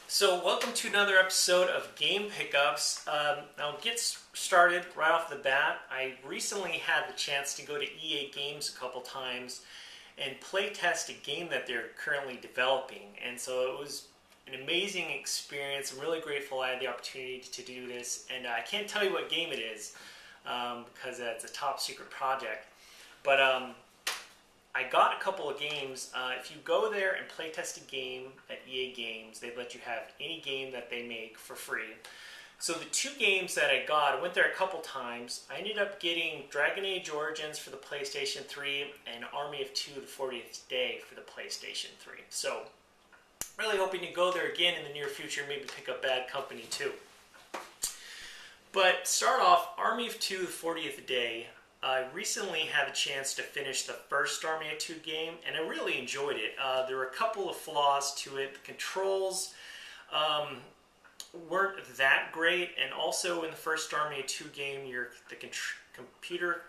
So welcome to another episode of Game Pickups. I'll get started right off the bat. I recently had the chance to go to EA Games a couple times and play test a game that they're currently developing. And so it was an amazing experience. I'm really grateful I had the opportunity to do this. And I can't tell you what game it is because it's a top secret project. But I got a couple of games. If you go there and play test a game at EA Games, they let you have any game that they make for free. So the two games that I got, I went there a couple times. I ended up getting Dragon Age Origins for the PlayStation 3 and Army of Two: The 40th Day for the PlayStation 3. So really hoping to go there again in the near future, maybe pick up Bad Company too. But start off, Army of Two: The 40th Day. I recently had a chance to finish the first Army of Two game, and I really enjoyed it. There were a couple of flaws to it. The controls weren't that great, and also in the first Army of Two game, the computer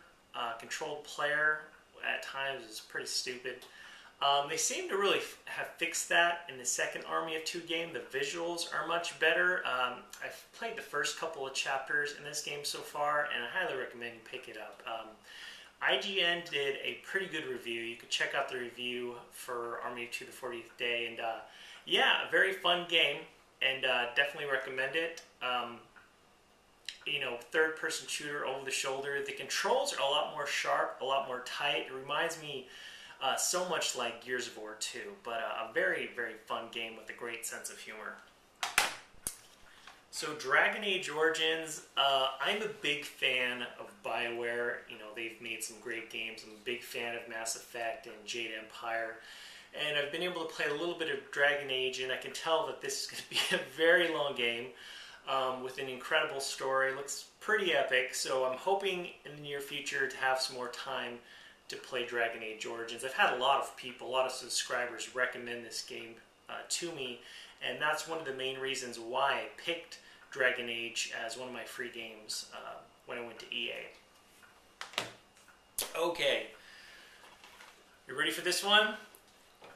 controlled player at times is pretty stupid. They seem to really have fixed that in the second Army of Two game. The visuals are much better. I've played the first couple of chapters in this game so far, and I highly recommend you pick it up. IGN did a pretty good review. You could check out the review for Army of Two: The 40th Day, and yeah, a very fun game, and definitely recommend it. Third-person shooter over the shoulder. The controls are a lot more sharp, a lot more tight. It reminds me so much like Gears of War 2, but a very, very fun game with a great sense of humor. So Dragon Age Origins, I'm a big fan of BioWare. They've made some great games. I'm a big fan of Mass Effect and Jade Empire. And I've been able to play a little bit of Dragon Age, and I can tell that this is going to be a very long game with an incredible story. It looks pretty epic, so I'm hoping in the near future to have some more time to play Dragon Age Origins. I've had a lot of people, a lot of subscribers recommend this game to me, and that's one of the main reasons why I picked Dragon Age as one of my free games when I went to EA. Okay, you ready for this one?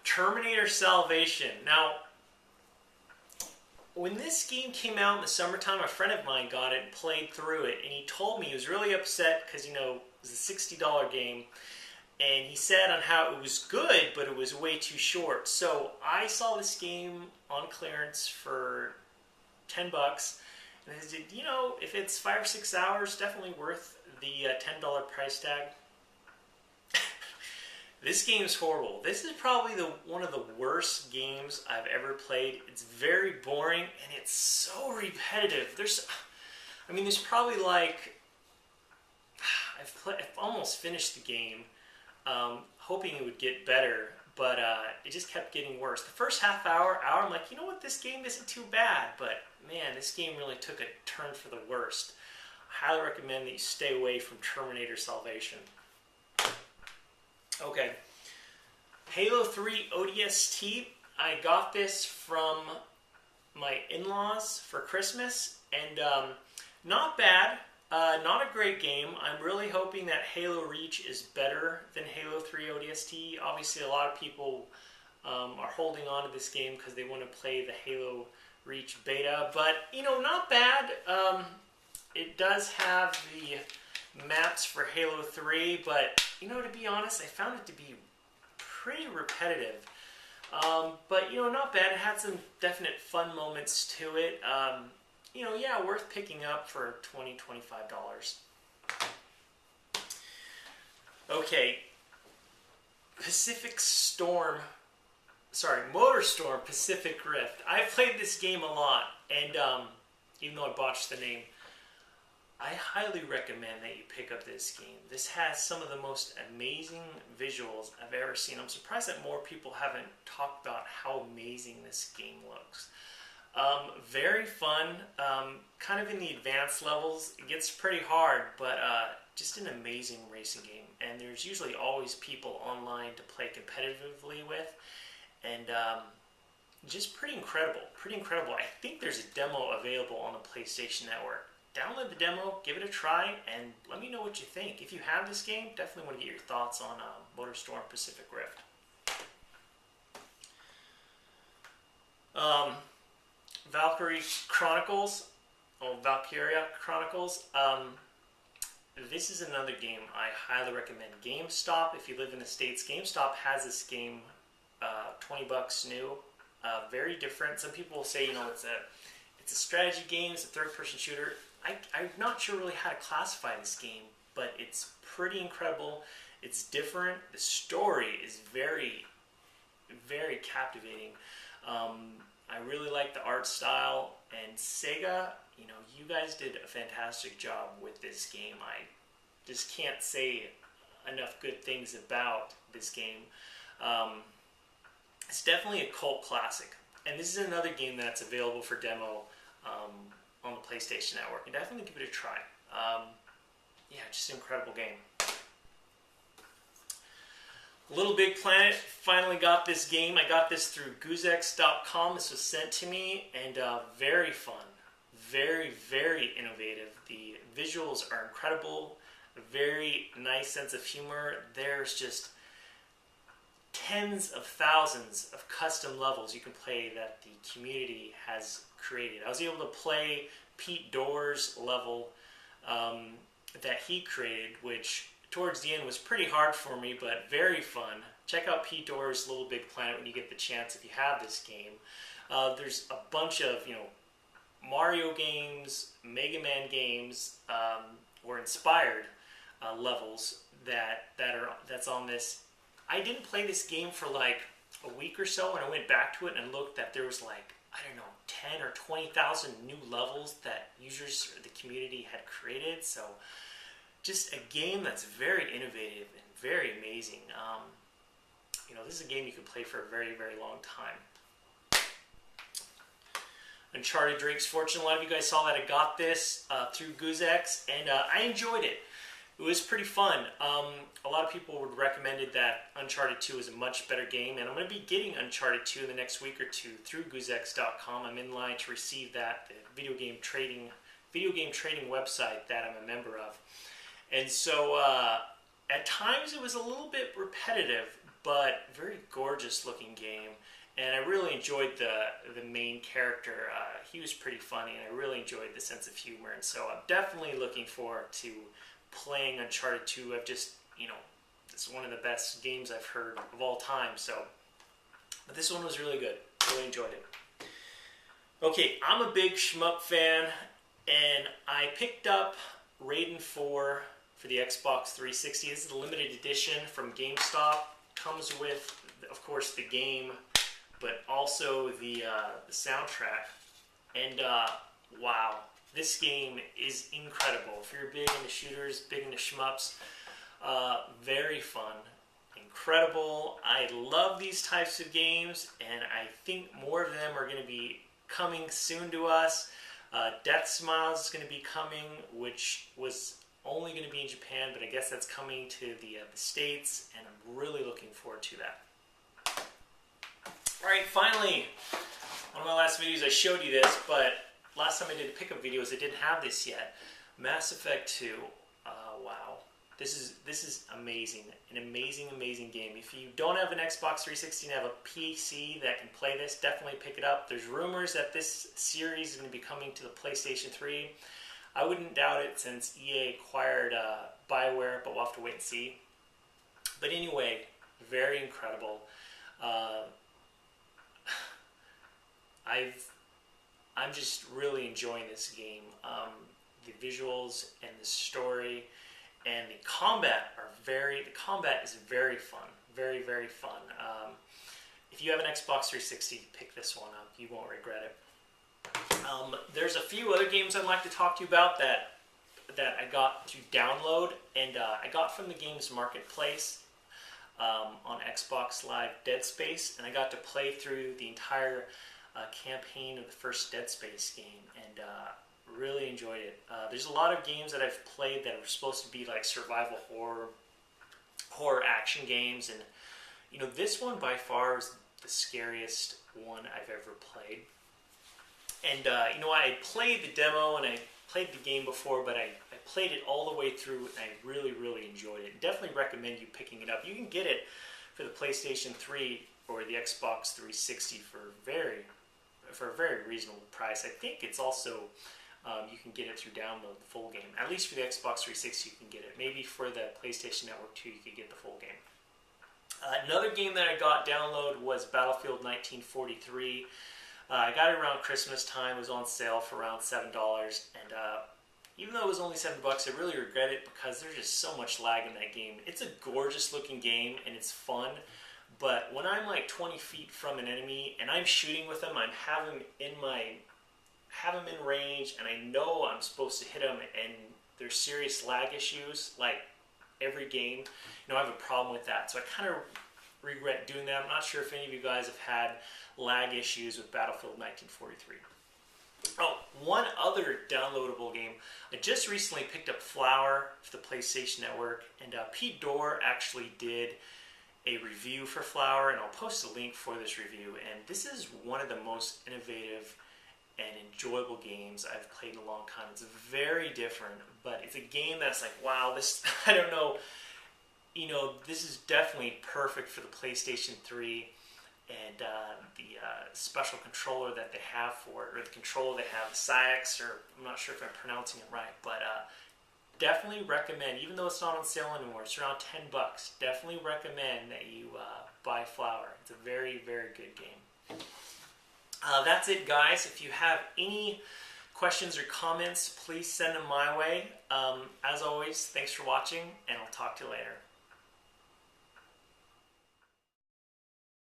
Terminator Salvation. Now, when this game came out in the summertime, a friend of mine got it and played through it, and he told me he was really upset because, it was a $60 game. And he said on how it was good, but it was way too short. So I saw this game on clearance for $10. And I said, if it's 5 or 6 hours, definitely worth the $10 price tag. This game is horrible. This is probably one of the worst games I've ever played. It's very boring, and it's so repetitive. There's probably I've almost finished the game. Hoping it would get better, but it just kept getting worse. The first half hour, I'm like, this game isn't too bad, but man, this game really took a turn for the worst. I highly recommend that you stay away from Terminator Salvation. Okay, Halo 3 ODST. I got this from my in-laws for Christmas, and not bad. Not a great game. I'm really hoping that Halo Reach is better than Halo 3 ODST. Obviously, a lot of people are holding on to this game because they want to play the Halo Reach beta. But, not bad. It does have the maps for Halo 3, but, to be honest, I found it to be pretty repetitive. But, not bad. It had some definite fun moments to it. Yeah, worth picking up for $20, $25. Okay, Motorstorm Pacific Rift. I've played this game a lot, and even though I botched the name, I highly recommend that you pick up this game. This has some of the most amazing visuals I've ever seen. I'm surprised that more people haven't talked about how amazing this game looks. Very fun, kind of in the advanced levels. It gets pretty hard, but just an amazing racing game. And there's usually always people online to play competitively with, and just pretty incredible. I think there's a demo available on the PlayStation Network. Download the demo, give it a try, and let me know what you think. If you have this game, definitely want to get your thoughts on Motorstorm Pacific Rift. Valkyrie Chronicles, Valkyrie Chronicles. This is another game I highly recommend. GameStop, if you live in the States, GameStop has this game, $20 new. Very different. Some people will say, it's a strategy game, it's a third-person shooter. I'm not sure really how to classify this game, but it's pretty incredible. It's different. The story is very, very captivating. I really like the art style, and Sega, you guys did a fantastic job with this game. I just can't say enough good things about this game. It's definitely a cult classic, and this is another game that's available for demo on the PlayStation Network, and definitely give it a try. Just an incredible game. Little Big Planet, finally got this game. I got this through goozex.com. This was sent to me, and very fun. Very, very innovative. The visuals are incredible. A very nice sense of humor. There's just tens of thousands of custom levels you can play that the community has created. I was able to play PeteDorr's level that he created, which towards the end was pretty hard for me, but very fun. Check out PeteDorr's Little Big Planet when you get the chance if you have this game. There's a bunch of, Mario games, Mega Man games, or inspired levels that's on this. I didn't play this game for like a week or so, and I went back to it and looked that there was 10 or 20,000 new levels that users or the community had created. So just a game that's very innovative and very amazing. This is a game you can play for a very, very long time. Uncharted Drake's Fortune. A lot of you guys saw that I got this through GoozeX, and I enjoyed it. It was pretty fun. A lot of people would recommended that Uncharted 2 is a much better game, and I'm going to be getting Uncharted 2 in the next week or two through goozex.com. I'm in line to receive that, the video game trading website that I'm a member of. And so at times it was a little bit repetitive, but very gorgeous looking game. And I really enjoyed the main character. He was pretty funny, and I really enjoyed the sense of humor. And so I'm definitely looking forward to playing Uncharted 2. It's one of the best games I've heard of all time. But this one was really good. Really enjoyed it. Okay, I'm a big shmup fan, and I picked up Raiden 4 for the Xbox 360. This is the limited edition from GameStop. Comes with, of course, the game, but also the soundtrack. And wow, this game is incredible. If you're big into shooters, big into shmups, very fun, incredible. I love these types of games, and I think more of them are going to be coming soon to us. Death Smiles is going to be coming, which was only going to be in Japan, but I guess that's coming to the States, and I'm really looking forward to that. Alright, finally, one of my last videos I showed you this, but last time I did pickup videos I didn't have this yet. Mass Effect 2, wow. This is amazing, an amazing game. If you don't have an Xbox 360 and have a PC that can play this, definitely pick it up. There's rumors that this series is going to be coming to the PlayStation 3. I wouldn't doubt it since EA acquired BioWare, but we'll have to wait and see. But anyway, very incredible. I'm just really enjoying this game. The visuals and the story and the combat is very fun. Very, very fun. If you have an Xbox 360, pick this one up. You won't regret it. There's a few other games I'd like to talk to you about that I got to download, and I got from the games marketplace on Xbox Live Dead Space, and I got to play through the entire campaign of the first Dead Space game, and really enjoyed it. There's a lot of games that I've played that are supposed to be like survival horror action games, and this one by far is the scariest one I've ever played. And I played the demo and I played the game before, but I played it all the way through, and I really, really enjoyed it. Definitely recommend you picking it up. You can get it for the PlayStation 3 or the Xbox 360 for very, for a very reasonable price. I think it's also you can get it through download, the full game. At least for the Xbox 360 you can get it. Maybe for the PlayStation Network 2 you could get the full game. Another game that I got download was Battlefield 1943. I got it around Christmas time. It was on sale for around $7, and even though it was only $7, I really regret it because there's just so much lag in that game. It's a gorgeous looking game and it's fun, but when I'm like 20 feet from an enemy and I'm shooting with them, I have them in range, and I know I'm supposed to hit them, and there's serious lag issues. Like every game, I have a problem with that, so I kind of regret doing that. I'm not sure if any of you guys have had lag issues with Battlefield 1943. Oh, one other downloadable game. I just recently picked up Flower for the PlayStation Network, and PeteDorr actually did a review for Flower, and I'll post a link for this review. And this is one of the most innovative and enjoyable games I've played in a long time. It's very different, but it's a game that's like, wow, this, I don't know, this is definitely perfect for the PlayStation 3, and the special controller that they have for it, or the controller they have, Syx, or I'm not sure if I'm pronouncing it right, but definitely recommend, even though it's not on sale anymore, it's around $10, definitely recommend that you buy Flower. It's a very, very good game. That's it, guys. If you have any questions or comments, please send them my way. As always, thanks for watching, and I'll talk to you later.